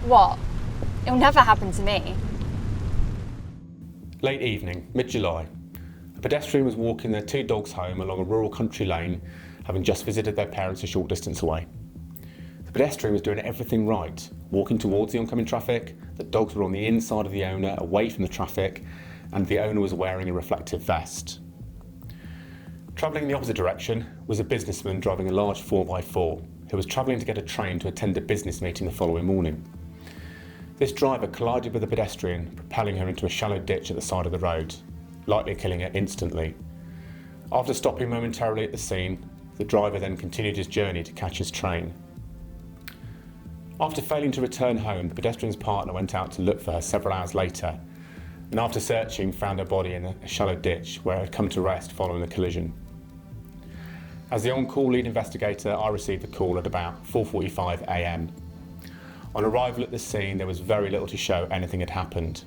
What? It'll never happen to me. Late evening, mid-July. A pedestrian was walking their two dogs home along a rural country lane, having just visited their parents a short distance away. The pedestrian was doing everything right, walking towards the oncoming traffic, the dogs were on the inside of the owner, away from the traffic, and the owner was wearing a reflective vest. Travelling in the opposite direction was a businessman driving a large 4x4 who was travelling to get a train to attend a business meeting the following morning. This driver collided with the pedestrian, propelling her into a shallow ditch at the side of the road, likely killing her instantly. After stopping momentarily at the scene, the driver then continued his journey to catch his train. After failing to return home, the pedestrian's partner went out to look for her several hours later, and after searching, found her body in a shallow ditch where it had come to rest following the collision. As the on-call lead investigator, I received the call at about 4:45 a.m. On arrival at the scene, there was very little to show anything had happened.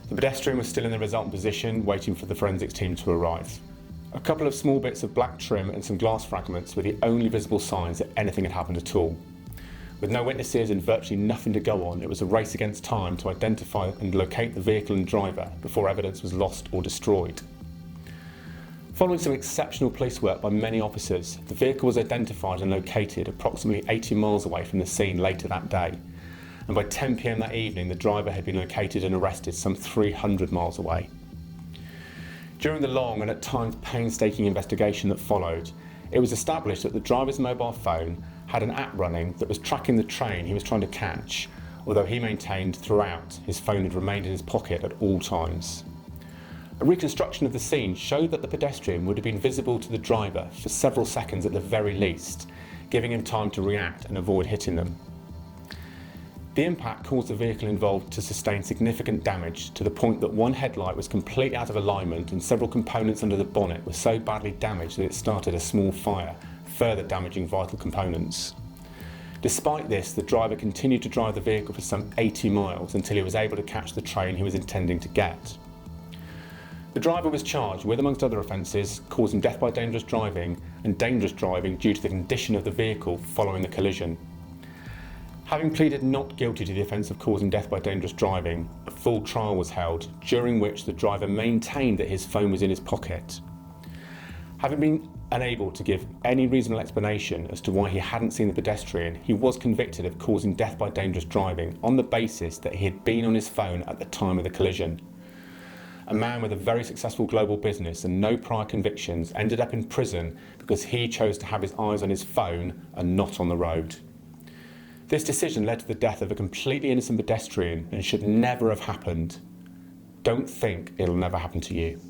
The pedestrian was still in the resultant position, waiting for the forensics team to arrive. A couple of small bits of black trim and some glass fragments were the only visible signs that anything had happened at all. With no witnesses and virtually nothing to go on, it was a race against time to identify and locate the vehicle and driver before evidence was lost or destroyed. Following some exceptional police work by many officers, the vehicle was identified and located approximately 80 miles away from the scene later that day, and by 10 p.m. that evening the driver had been located and arrested some 300 miles away. During the long and at times painstaking investigation that followed, it was established that the driver's mobile phone had an app running that was tracking the train he was trying to catch, although he maintained throughout his phone had remained in his pocket at all times. A reconstruction of the scene showed that the pedestrian would have been visible to the driver for several seconds at the very least, giving him time to react and avoid hitting them. The impact caused the vehicle involved to sustain significant damage to the point that one headlight was completely out of alignment and several components under the bonnet were so badly damaged that it started a small fire, further damaging vital components. Despite this, the driver continued to drive the vehicle for some 80 miles until he was able to catch the train he was intending to get. The driver was charged with, amongst other offences, causing death by dangerous driving and dangerous driving due to the condition of the vehicle following the collision. Having pleaded not guilty to the offence of causing death by dangerous driving, a full trial was held, during which the driver maintained that his phone was in his pocket. Having been unable to give any reasonable explanation as to why he hadn't seen the pedestrian, he was convicted of causing death by dangerous driving on the basis that he had been on his phone at the time of the collision. A man with a very successful global business and no prior convictions ended up in prison because he chose to have his eyes on his phone and not on the road. This decision led to the death of a completely innocent pedestrian and should never have happened. Don't think it'll never happen to you.